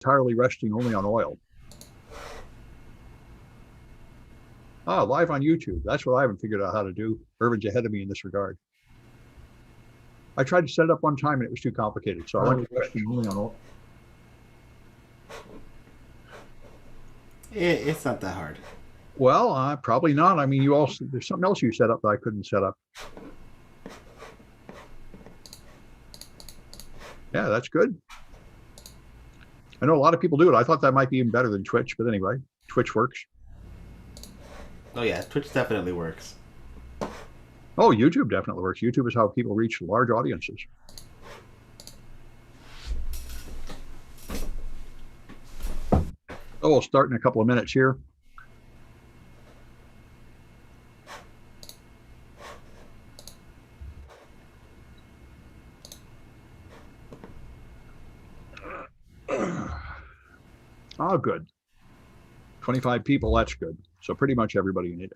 entirely resting only on oil. Live on YouTube. That's what I haven't figured out how to do. Irvin's ahead of me in this regard. I tried to set it up one time and it was too complicated, so I went to resting only on oil. It's not that hard. Well, probably not. I mean, there's something else you set up that I couldn't set up. Yeah, that's good. I know a lot of people do it. I thought that might be even better than Twitch, but anyway, Twitch works. Oh yeah, Twitch definitely works. Oh, YouTube definitely works. YouTube is how people reach large audiences. Oh, we'll start in a couple of minutes here. Oh, good. 25 people, that's good. So pretty much everybody in it.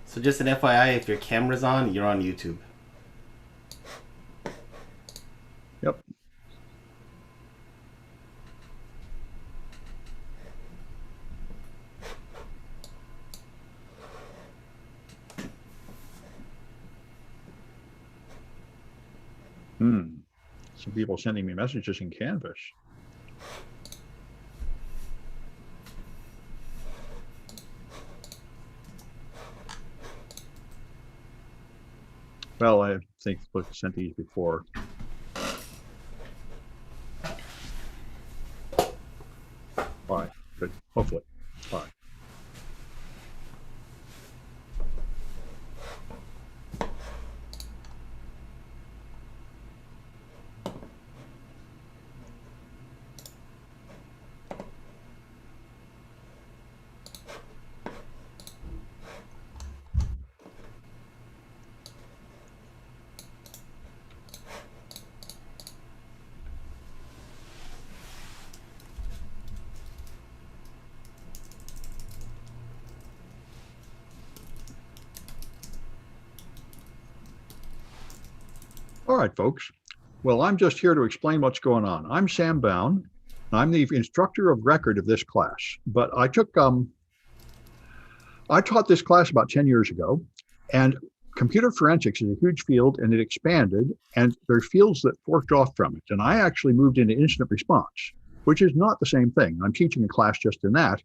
So just an FYI, if your camera's on, you're on YouTube. Yep. Some people sending me messages in Canvas. Well, I think I sent these before. All right, good. Hopefully. All right. All right, folks. Well, I'm just here to explain what's going on. I'm Sam Bown. I'm the instructor of record of this class, but I taught this class about 10 years ago, and computer forensics is a huge field and it expanded, and there's fields that forked off from it. And I actually moved into incident response, which is not the same thing. I'm teaching a class just in that.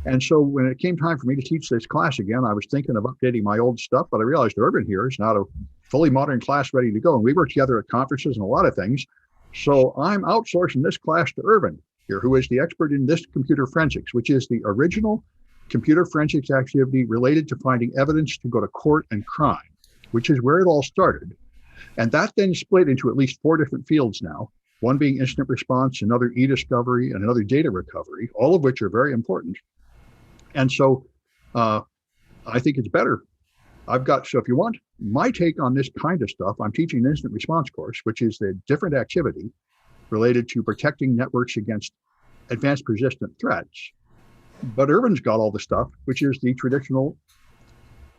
And so when it came time for me to teach this class again, I was thinking of updating my old stuff, but I realized Irvin here is not a fully modern class ready to go. And we work together at conferences and a lot of things. So I'm outsourcing this class to Irvin here, who is the expert in this computer forensics, which is the original computer forensics activity related to finding evidence to go to court and crime, which is where it all started. And that then split into at least 4 different fields now, one being incident response, another e-discovery, and another data recovery, all of which are very important. And so I think it's better. So if you want my take on this kind of stuff, I'm teaching an incident response course, which is the different activity related to protecting networks against advanced persistent threats. But Irvin's got all the stuff, which is the traditional,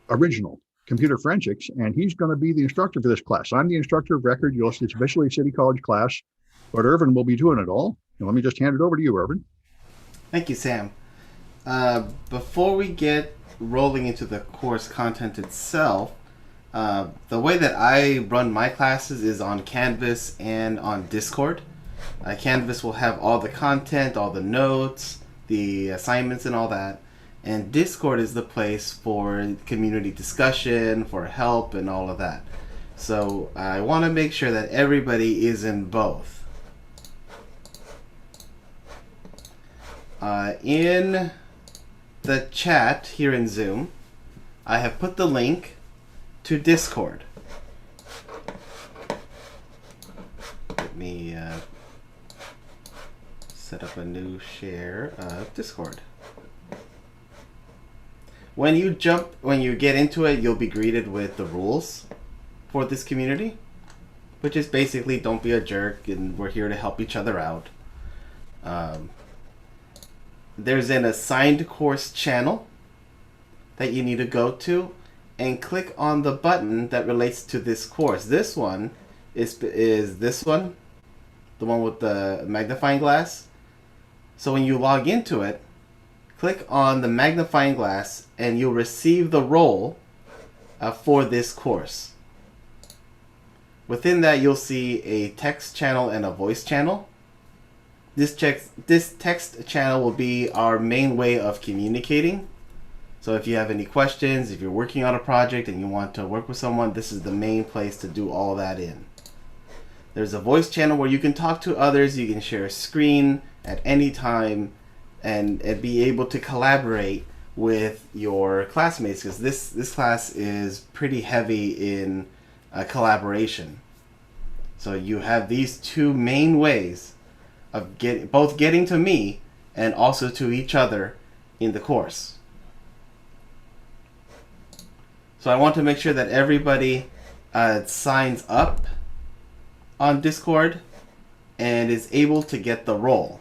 original computer forensics, and he's going to be the instructor for this class. I'm the instructor of record. It's officially a City College class, but Irvin will be doing it all. And let me just hand it over to you, Irvin. Thank you, Sam. Before we get rolling into the course content itself, the way that I run my classes is on Canvas and on Discord. Canvas will have all the content, all the notes, the assignments and all that. And Discord is the place for community discussion, for help and all of that. So I want to make sure that everybody is in both. In the chat here in Zoom, I have put the link to Discord. Let me set up a new share of Discord. When you get into it, you'll be greeted with the rules for this community. which is basically don't be a jerk and we're here to help each other out. There's an assigned course channel that you need to go to and click on the button that relates to this course. This one is this one, the one with the magnifying glass. So when you log into it, click on the magnifying glass and you'll receive the role for this course. Within that, you'll see a text channel and a voice channel. This text channel will be our main way of communicating. So if you have any questions, if you're working on a project and you want to work with someone, this is the main place to do all that in. There's a voice channel where you can talk to others, you can share a screen at any time, and be able to collaborate with your classmates, because this class is pretty heavy in collaboration. So you have these two main ways of getting to me and also to each other in the course. So I want to make sure that everybody signs up on Discord and is able to get the role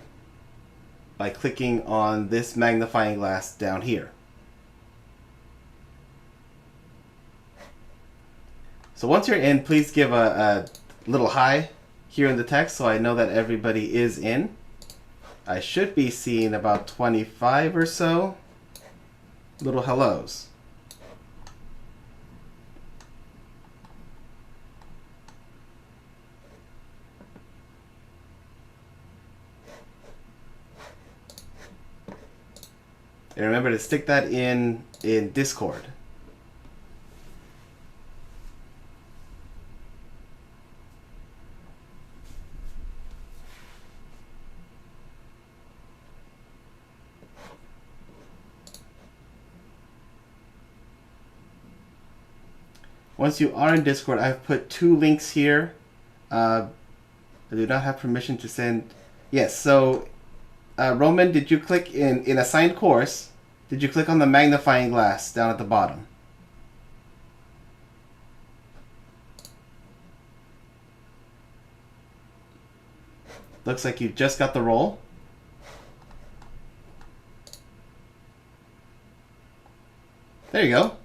by clicking on this magnifying glass down here. So once you're in, please give a little hi here in the text so I know that everybody is in. I should be seeing about 25 or so little hellos. And remember to stick that in Discord. Once you are in Discord, I've put 2 links here. I do not have permission to send. Yes, so Roman, did you click in assigned course? Did you click on the magnifying glass down at the bottom? Looks like you just got the role. There you go.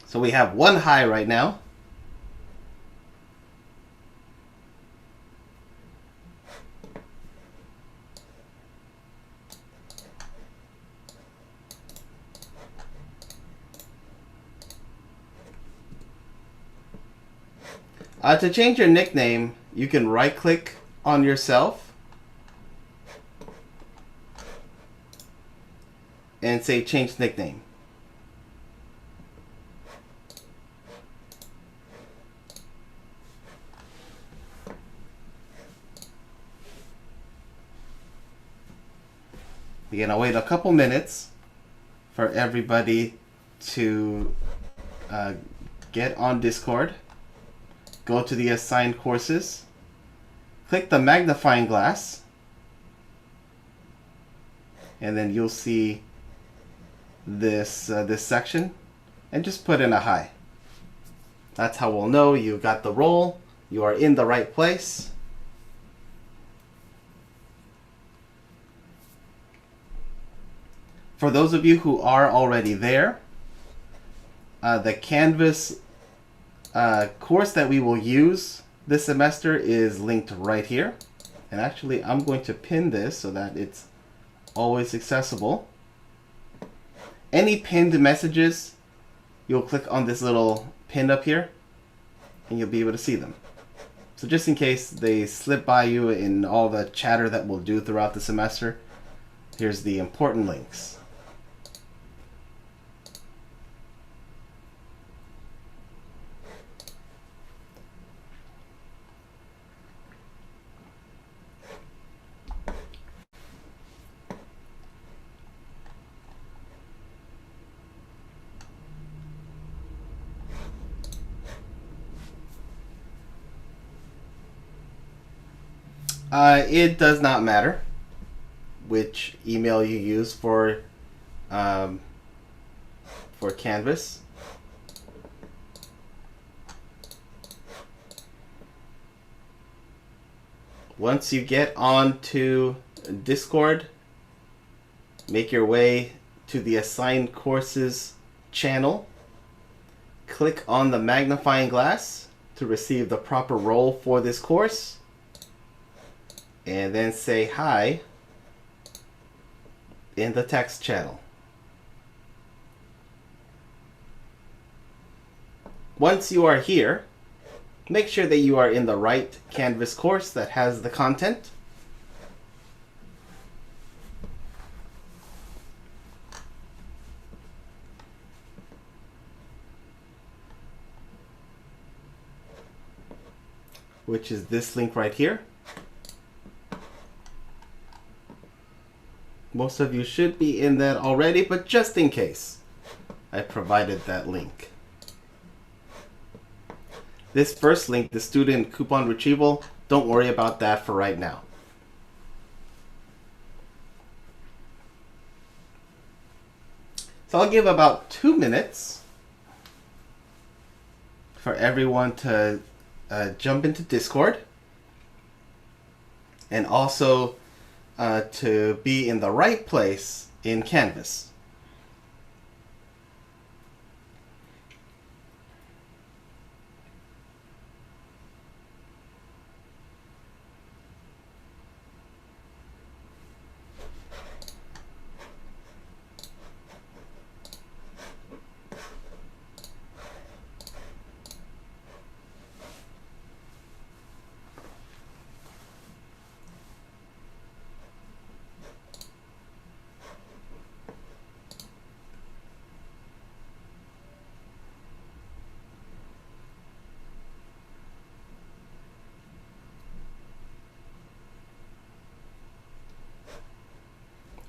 So we have 1 hi right now. To change your nickname, you can right-click on yourself and say change nickname. You're gonna wait a couple minutes for everybody to get on Discord. Go to the assigned courses, click the magnifying glass, and then you'll see this this section, and just put in a hi. That's how we'll know you got the role, you are in the right place. For those of you who are already there, the Canvas course that we will use this semester is linked right here. And actually, I'm going to pin this so that it's always accessible. Any pinned messages, you'll click on this little pin up here, and you'll be able to see them. So just in case they slip by you in all the chatter that we'll do throughout the semester, here's the important links. It does not matter. which email you use for Canvas. Once you get onto Discord, make your way to the assigned courses channel. Click on the magnifying glass to receive the proper role for this course. And then say hi in the text channel. Once you are here, make sure that you are in the right Canvas course that has the content. Which is this link right here. Most of you should be in that already, but just in case, I provided that link. This first link, the student coupon retrieval, don't worry about that for right now. So I'll give about 2 minutes for everyone to jump into Discord, and also to be in the right place in Canvas.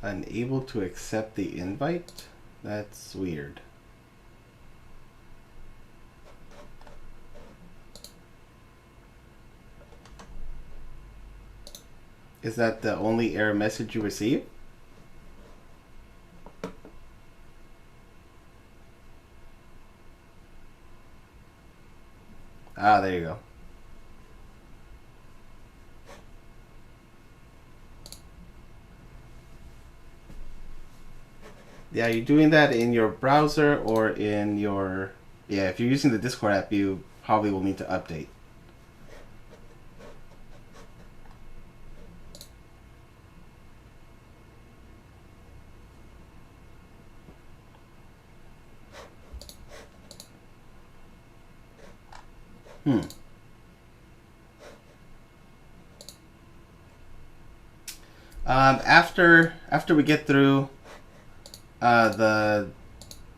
Unable to accept the invite? That's weird. Is that the only error message you receive? Ah, there you go. Yeah, you're doing that in your browser or in your... Yeah, if you're using the Discord app, you probably will need to update. After we get through the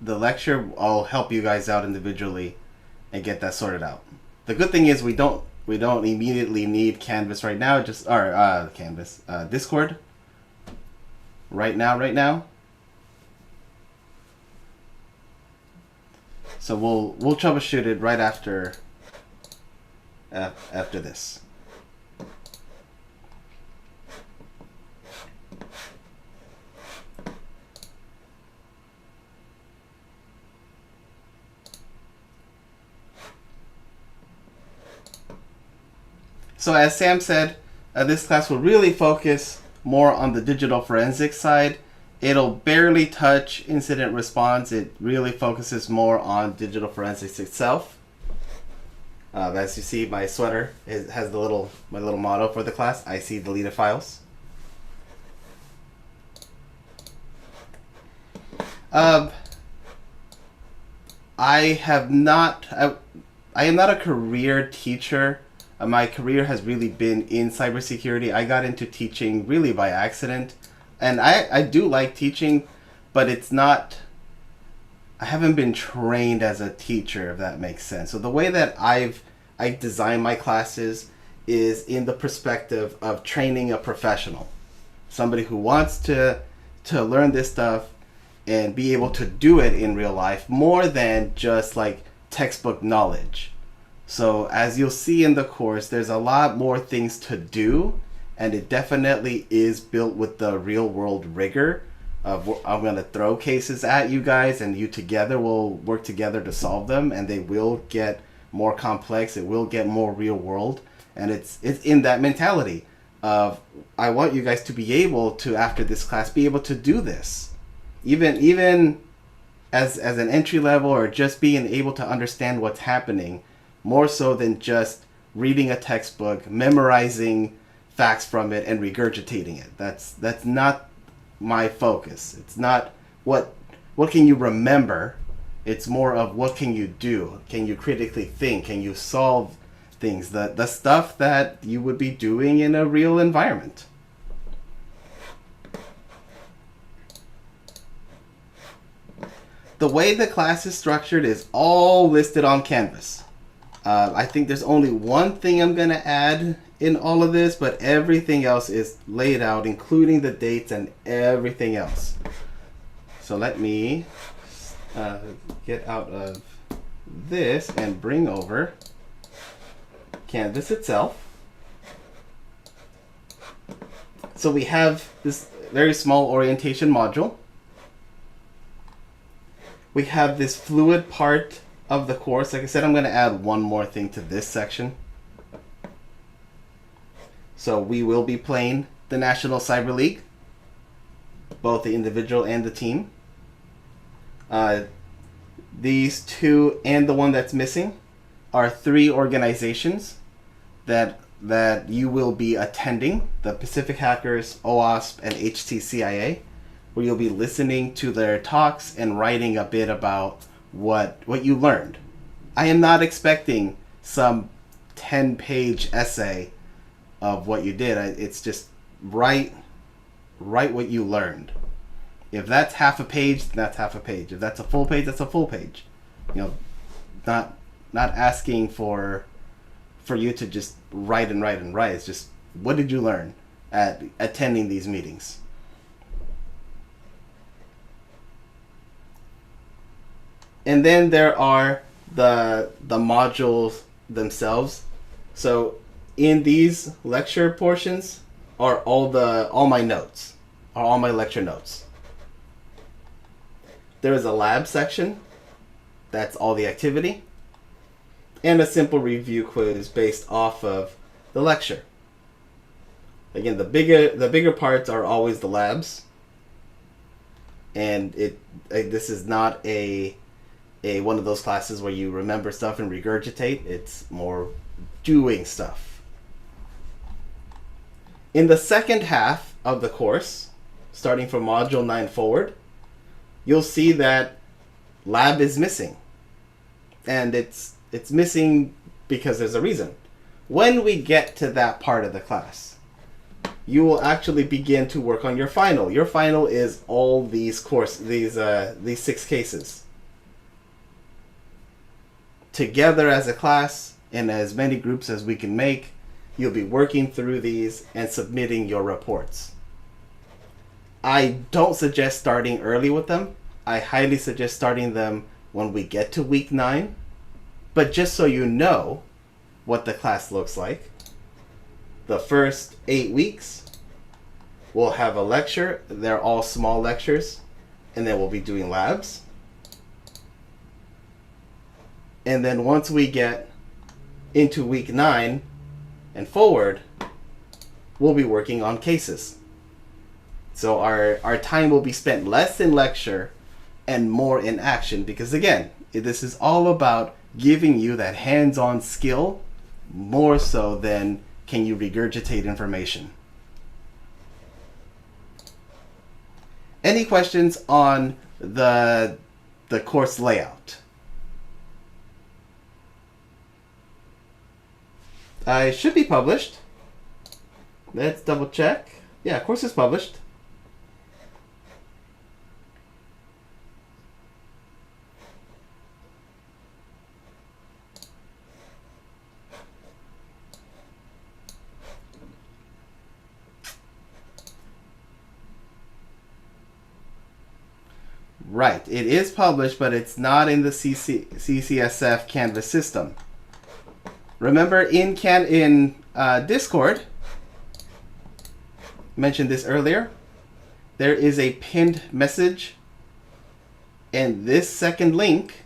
lecture, I'll help you guys out individually and get that sorted out. The good thing is we don't immediately need Canvas right now. Discord right now. So we'll troubleshoot it right after this. So as Sam said, this class will really focus more on the digital forensics side. It'll barely touch incident response. It really focuses more on digital forensics itself. As you see, my sweater has my little motto for the class: I see deleted files. I am not a career teacher. My career has really been in cybersecurity. I got into teaching really by accident. And I do like teaching, but it's not... I haven't been trained as a teacher, if that makes sense. So the way that I design my classes is in the perspective of training a professional. Somebody who wants to learn this stuff and be able to do it in real life more than just like textbook knowledge. So as you'll see in the course, there's a lot more things to do, and it definitely is built with the real world rigor of I'm going to throw cases at you guys, and you together will work together to solve them, and they will get more complex. It will get more real world, and it's in that mentality of I want you guys to be able to, after this class, be able to do this, even as an entry level, or just being able to understand what's happening, more so than just reading a textbook, memorizing facts from it, and regurgitating it. That's not my focus. It's not what can you remember. It's more of what can you do. Can you critically think? Can you solve things? The stuff that you would be doing in a real environment. The way the class is structured is all listed on Canvas. I think there's only one thing I'm going to add in all of this, but everything else is laid out, including the dates and everything else. So let me get out of this and bring over Canvas itself. So we have this very small orientation module. We have this fluid part of the course. Like I said, I'm going to add one more thing to this section. So we will be playing the National Cyber League, both the individual and the team. These two and the one that's missing are 3 organizations that you will be attending: the Pacific Hackers, OWASP, and HTCIA, where you'll be listening to their talks and writing a bit about what you learned. I am not expecting some 10-page essay of what you did. It's just write what you learned. If that's half a page, then that's half a page. If that's a full page, that's a full page. You know, not asking for you to just write and write and write. It's just, what did you learn at attending these meetings? And then there are the modules themselves. So in these lecture portions are all my notes, are all my lecture notes. There is a lab section, that's all the activity, and a simple review quiz based off of the lecture. Again, the bigger parts are always the labs, and this is not a one of those classes where you remember stuff and regurgitate. It's more doing stuff. In the second half of the course, starting from Module 9 forward, you'll see that lab is missing. And it's missing because there's a reason. When we get to that part of the class, you will actually begin to work on your final. Your final is all these 6 cases. Together as a class, in as many groups as we can make, you'll be working through these and submitting your reports. I don't suggest starting early with them. I highly suggest starting them when we get to week 9. But just so you know what the class looks like, the first 8 weeks, we'll have a lecture. They're all small lectures. And then we'll be doing labs. And then once we get into week 9 and forward, we'll be working on cases. So our time will be spent less in lecture and more in action, because again, this is all about giving you that hands-on skill more so than can you regurgitate information. Any questions on the course layout? It should be published. Let's double check. Yeah, course is published. Right, it is published, but it's not in the CCSF Canvas system. Remember, in Discord, mentioned this earlier. There is a pinned message, and this second link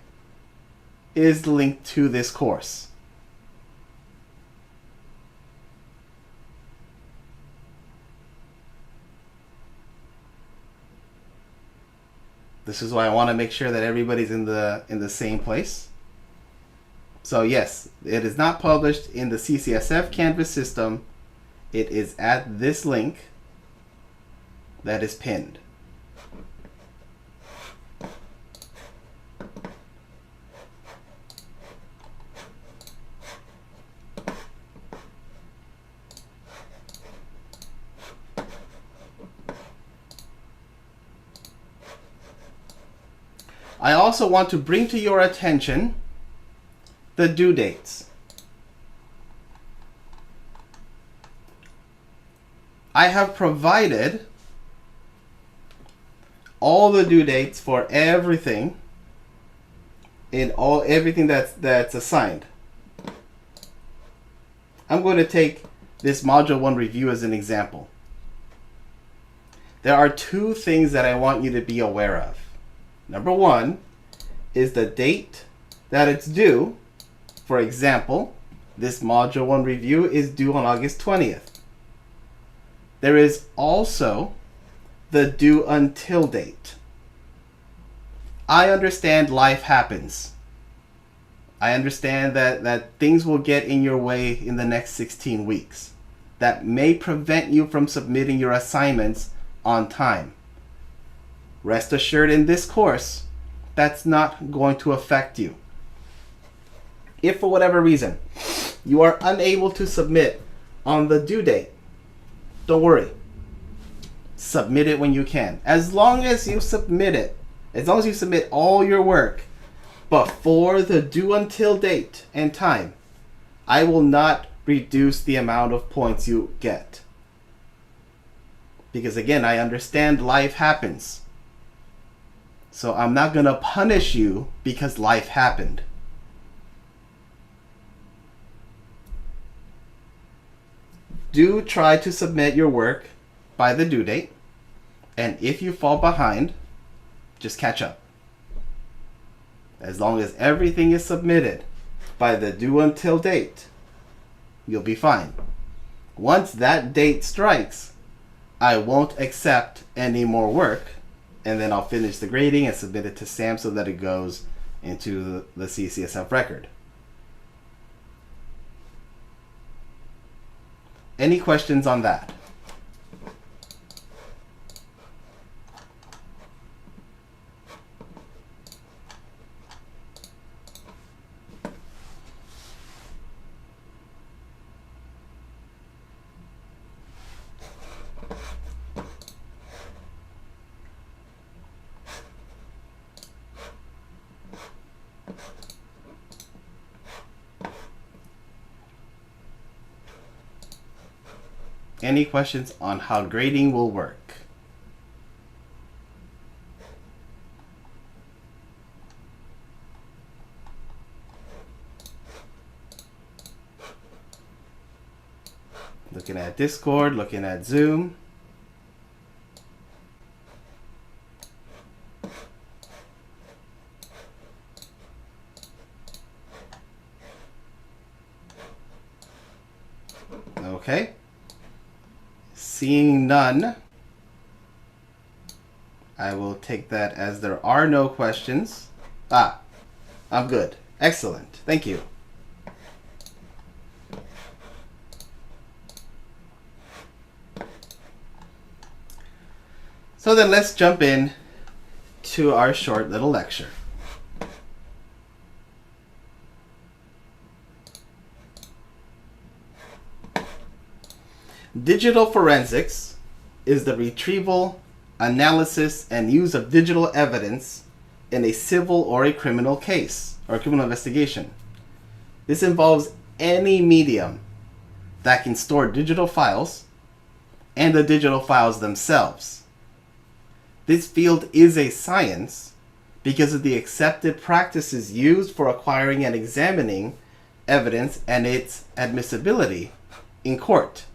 is the link to this course. This is why I want to make sure that everybody's in the same place. So yes, it is not published in the CCSF Canvas system. It is at this link that is pinned. I also want to bring to your attention the due dates. I have provided all the due dates for everything everything that's assigned. I'm going to take this Module 1 review as an example. There are two things that I want you to be aware of. Number one is the date that it's due. For example, this Module 1 review is due on August 20th. There is also the due until date. I understand life happens. I understand that things will get in your way in the next 16 weeks. That may prevent you from submitting your assignments on time. Rest assured, in this course, that's not going to affect you. If for whatever reason you are unable to submit on the due date, don't worry. Submit it when you can. As long as you submit it, as long as you submit all your work before the due until date and time, I will not reduce the amount of points you get. Because again, I understand life happens. So I'm not going to punish you because life happened. Do try to submit your work by the due date. And if you fall behind, just catch up. As long as everything is submitted by the due until date, you'll be fine. Once that date strikes, I won't accept any more work. And then I'll finish the grading and submit it to Sam so that it goes into the CCSF record. Any questions on that? Any questions on how grading will work? Looking at Discord, looking at Zoom. Okay. Seeing none, I will take that as there are no questions. I'm good. Excellent. Thank you. So then let's jump in to our short little lecture. Digital forensics is the retrieval, analysis, and use of digital evidence in a civil or a criminal case or criminal investigation. This involves any medium that can store digital files and the digital files themselves. This field is a science because of the accepted practices used for acquiring and examining evidence and its admissibility in court.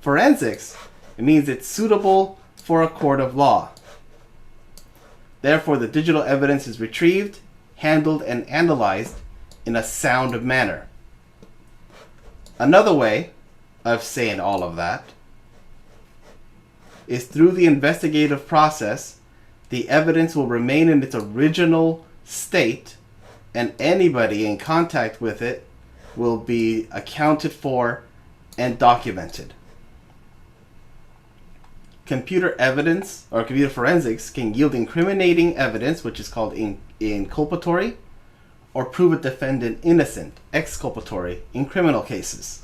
forensics, it means it's suitable for a court of law. Therefore, the digital evidence is retrieved, handled, and analyzed in a sound manner. Another way of saying all of that is through the investigative process, the evidence will remain in its original state, and anybody in contact with it will be accounted for and documented. Computer evidence or computer forensics can yield incriminating evidence, which is called inculpatory, or prove a defendant innocent, exculpatory, in criminal cases.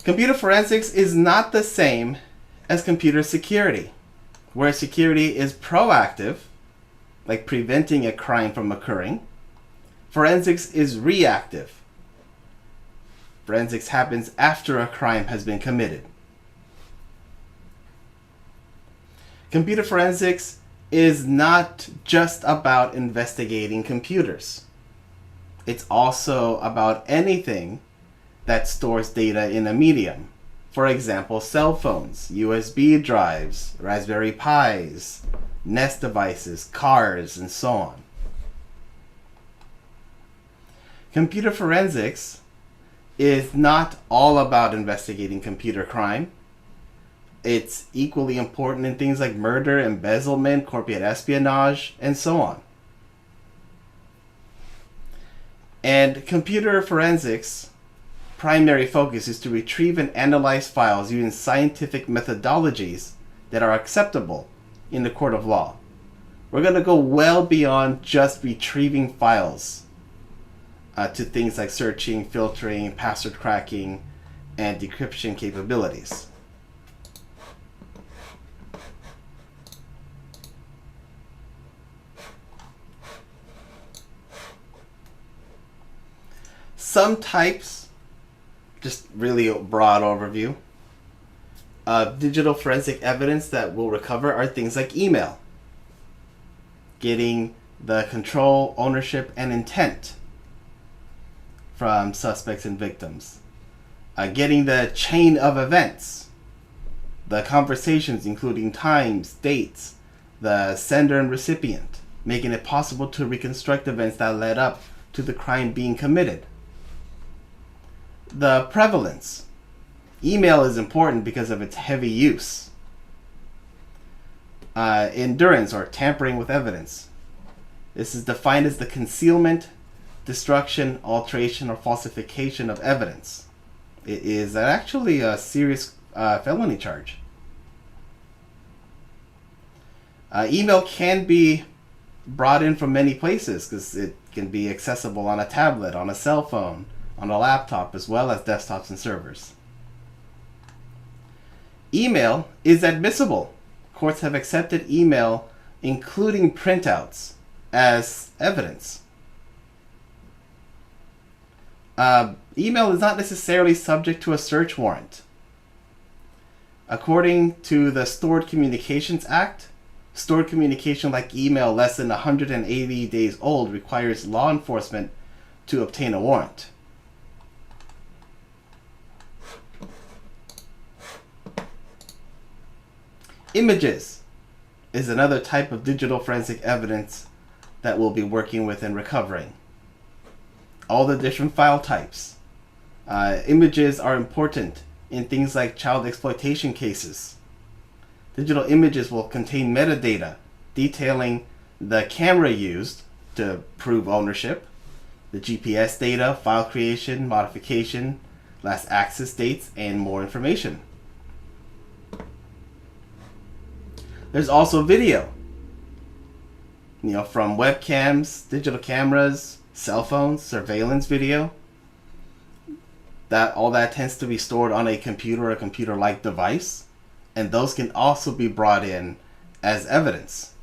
Computer forensics is not the same as computer security, where security is proactive, like preventing a crime from occurring. Forensics is reactive. Forensics happens after a crime has been committed. Computer forensics is not just about investigating computers. It's also about anything that stores data in a medium. For example, cell phones, USB drives, Raspberry Pis, Nest devices, cars, and so on. Computer forensics is not all about investigating computer crime. It's equally important in things like murder, embezzlement, corporate espionage, and so on. And computer forensics' primary focus is to retrieve and analyze files using scientific methodologies that are acceptable in the court of law. We're going to go well beyond just retrieving files to things like searching, filtering, password cracking, and decryption capabilities. Some types, just really a broad overview, of digital forensic evidence that we'll recover are things like email, getting the control, ownership, and intent from suspects and victims, getting the chain of events, the conversations including times, dates, the sender and recipient, making it possible to reconstruct events that led up to the crime being committed. The prevalence. Email is important because of its heavy use. Endurance, or tampering with evidence. This is defined as the concealment, destruction, alteration, or falsification of evidence. It is actually a serious felony charge. Email can be brought in from many places because it can be accessible on a tablet, on a cell phone, on a laptop, as well as desktops and servers. Email is admissible. Courts have accepted email, including printouts, as evidence. Email is not necessarily subject to a search warrant. According to the Stored Communications Act, stored communication like email less than 180 days old requires law enforcement to obtain a warrant. Images is another type of digital forensic evidence that we'll be working with and recovering. All the different file types. Images are important in things like child exploitation cases. Digital images will contain metadata detailing the camera used to prove ownership, the GPS data, file creation, modification, last access dates, and more information. There's also video, from webcams, digital cameras, cell phones, surveillance video. All that tends to be stored on a computer or a computer-like device, and those can also be brought in as evidence.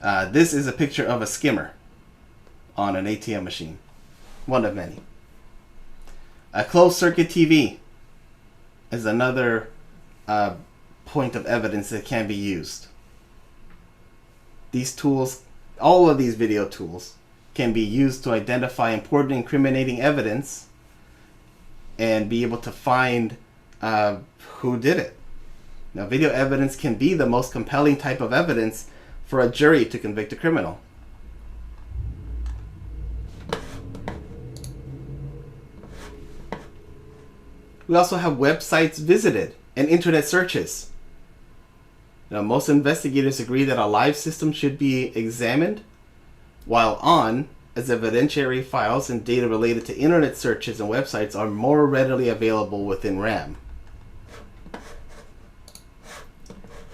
This is a picture of a skimmer on an ATM machine, one of many. A closed-circuit TV is another point of evidence that can be used. These tools, all of these video tools, can be used to identify important incriminating evidence and be able to find who did it. Now, video evidence can be the most compelling type of evidence for a jury to convict a criminal. We also have websites visited and internet searches. Now, most investigators agree that a live system should be examined while on, as evidentiary files and data related to internet searches and websites are more readily available within RAM.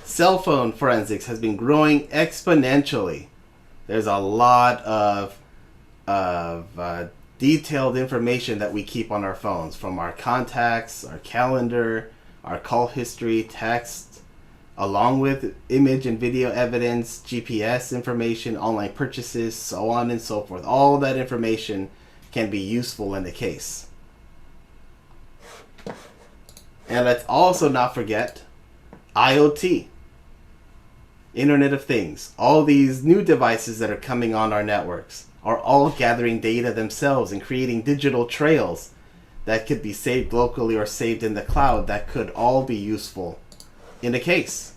Cell phone forensics has been growing exponentially. There's a lot of detailed information that we keep on our phones, from our contacts, our calendar, our call history, text, along with image and video evidence, GPS information, online purchases, so on and so forth. All that information can be useful in the case. And let's also not forget IoT, Internet of Things. All these new devices that are coming on our networks are all gathering data themselves and creating digital trails that could be saved locally or saved in the cloud that could all be useful in a case.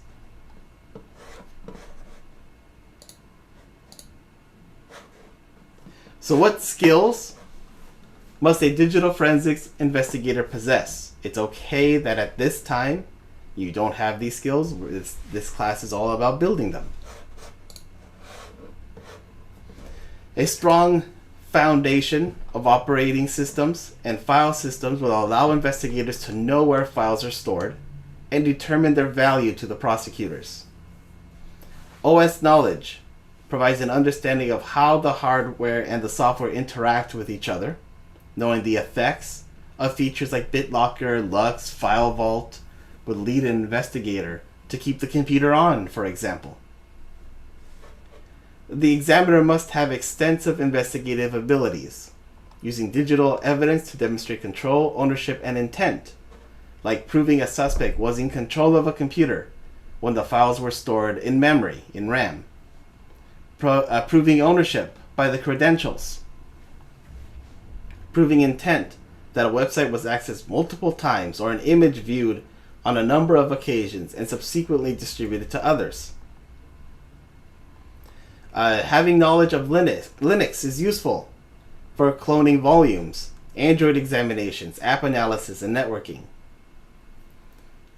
So what skills must a digital forensics investigator possess? It's okay that at this time you don't have these skills. This class is all about building them. A strong foundation of operating systems and file systems will allow investigators to know where files are stored and determine their value to the prosecutors. OS knowledge provides an understanding of how the hardware and the software interact with each other, knowing the effects of features like BitLocker, Lux, File Vault would lead an investigator to keep the computer on, for example. The examiner must have extensive investigative abilities, using digital evidence to demonstrate control, ownership, and intent, like proving a suspect was in control of a computer when the files were stored in memory, in RAM. Proving ownership by the credentials. Proving intent, that a website was accessed multiple times or an image viewed on a number of occasions and subsequently distributed to others. Having knowledge of Linux is useful for cloning volumes, Android examinations, app analysis, and networking.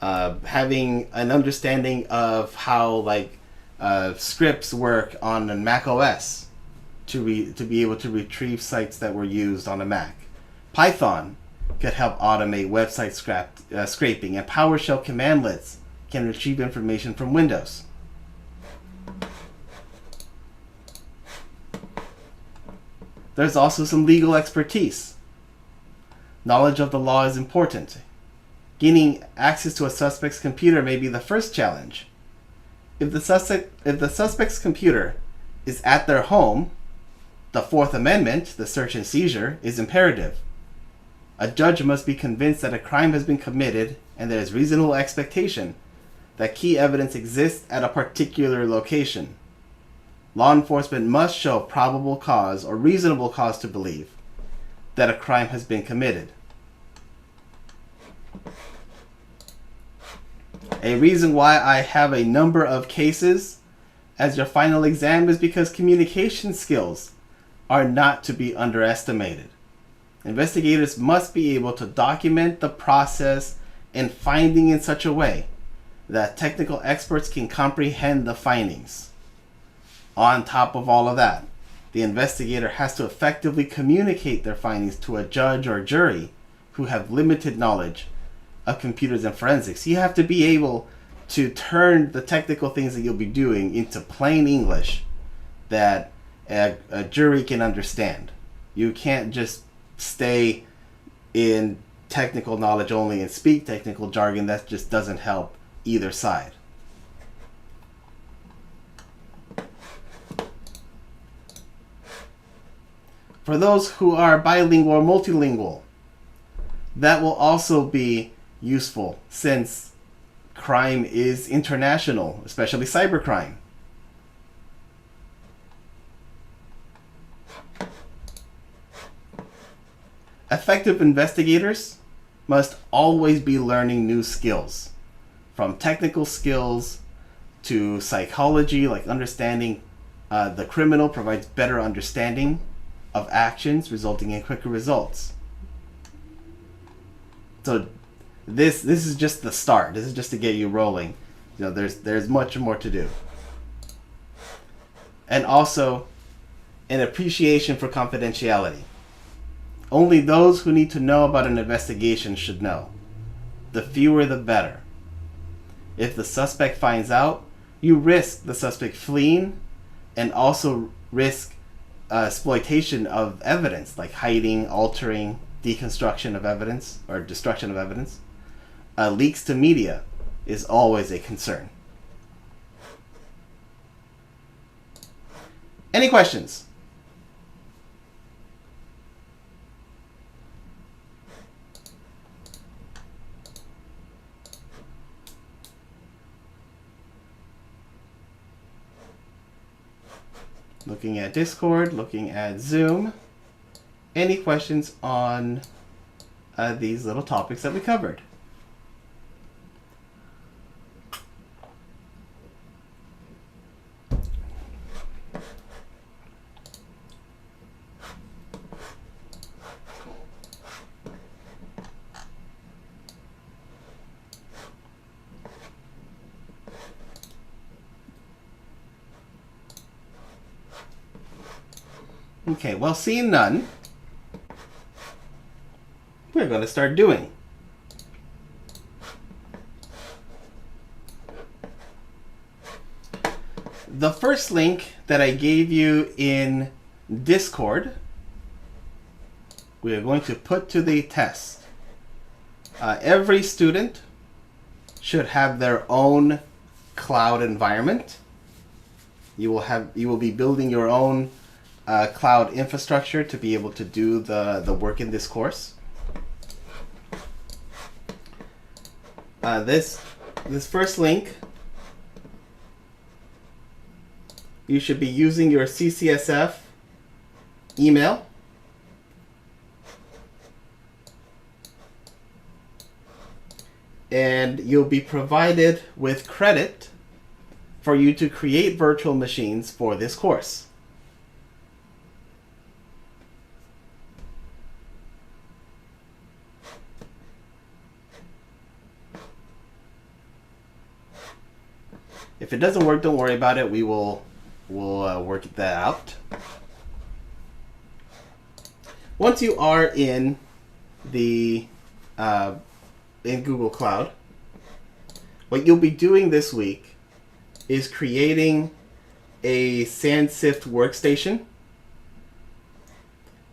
Having an understanding of how scripts work on a Mac OS to be able to retrieve sites that were used on a Mac. Python could help automate website scraping, and PowerShell commandlets can retrieve information from Windows. There's also some legal expertise. Knowledge of the law is important. Gaining access to a suspect's computer may be the first challenge. If the suspect's computer is at their home, the Fourth Amendment, the search and seizure, is imperative. A judge must be convinced that a crime has been committed and there is reasonable expectation that key evidence exists at a particular location. Law enforcement must show probable cause or reasonable cause to believe that a crime has been committed. A reason why I have a number of cases as your final exam is because communication skills are not to be underestimated. Investigators must be able to document the process and finding in such a way that technical experts can comprehend the findings. On top of all of that, the investigator has to effectively communicate their findings to a judge or jury who have limited knowledge of computers and forensics. You have to be able to turn the technical things that you'll be doing into plain English that a jury can understand. You can't just stay in technical knowledge only and speak technical jargon. That just doesn't help either side. For those who are bilingual or multilingual, that will also be useful since crime is international, especially cybercrime. Effective investigators must always be learning new skills, from technical skills to psychology, like understanding the criminal provides better understanding of actions, resulting in quicker results. So this is just the start. This is just to get you rolling. You know, there's much more to do. And also an appreciation for confidentiality. Only those who need to know about an investigation should know. The fewer the better. If the suspect finds out, you risk the suspect fleeing and also risk exploitation of evidence, like hiding, altering, deconstruction of evidence, or destruction of evidence. Leaks to media is always a concern. Any questions? Looking at Discord, looking at Zoom. Any questions on these little topics that we covered? Okay, well, seeing none, we're going to start doing. The first link that I gave you in Discord, we are going to put to the test. Every student should have their own cloud environment. You will be building your own cloud infrastructure to be able to do the work in this course. This first link, you should be using your CCSF email. And you'll be provided with credit for you to create virtual machines for this course. If it doesn't work, don't worry about it. We'll work that out. Once you are in the in Google Cloud, what you'll be doing this week is creating a SandSift workstation.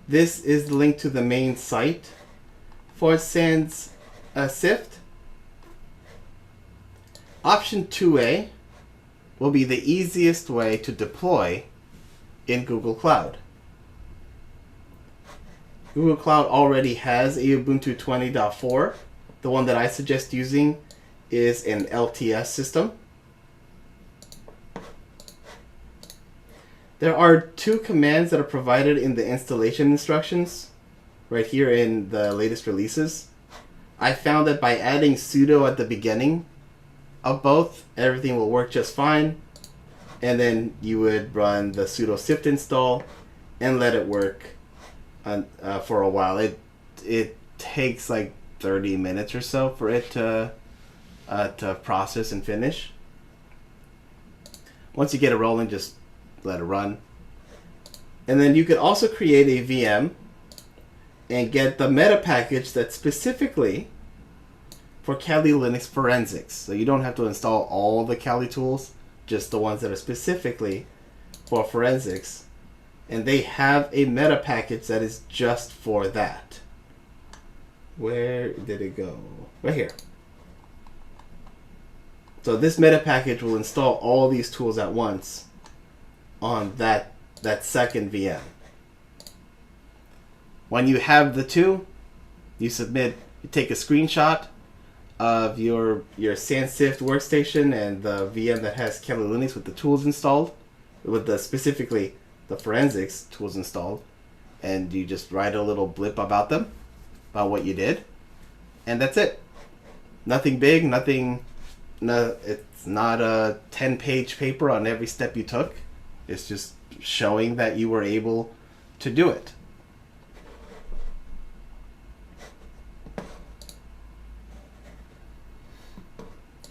This is the link to the main site for SandSift. Option 2A will be the easiest way to deploy in Google Cloud. Google Cloud already has a Ubuntu 20.4. The one that I suggest using is an LTS system. There are 2 commands that are provided in the installation instructions right here in the latest releases. I found that by adding sudo at the beginning of both, everything will work just fine, and then you would run the sudo sift install and let it work for a while. It takes like 30 minutes or so for it to process and finish. Once you get it rolling, just let it run. And then you could also create a VM and get the meta package that's specifically for Kali Linux Forensics. So you don't have to install all the Kali tools, just the ones that are specifically for forensics. And they have a meta package that is just for that. Where did it go? Right here. So this meta package will install all these tools at once on that second VM. When you have the 2, you take a screenshot of your SandSift workstation and the VM that has Kali Linux with the tools installed, with specifically the forensics tools installed, and you just write a little blip about them. about what you did, and that's it. Nothing big, nothing. No, it's not a 10-page paper on every step you took. It's just showing that you were able to do it.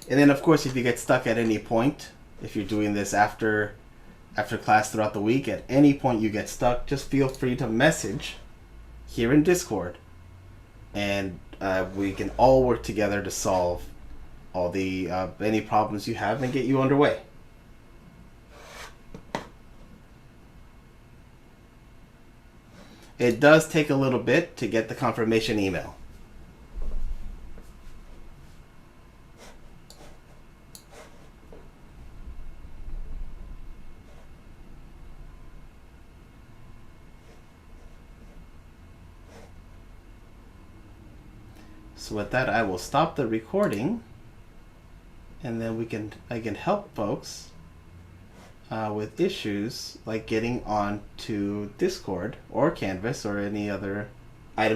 And then, of course, if you get stuck at any point, if you're doing this after class throughout the week, at any point you get stuck, just feel free to message here in Discord, and we can all work together to solve all the any problems you have and get you underway. It does take a little bit to get the confirmation email. So with that, I will stop the recording, and then I can help folks with issues like getting on to Discord or Canvas or any other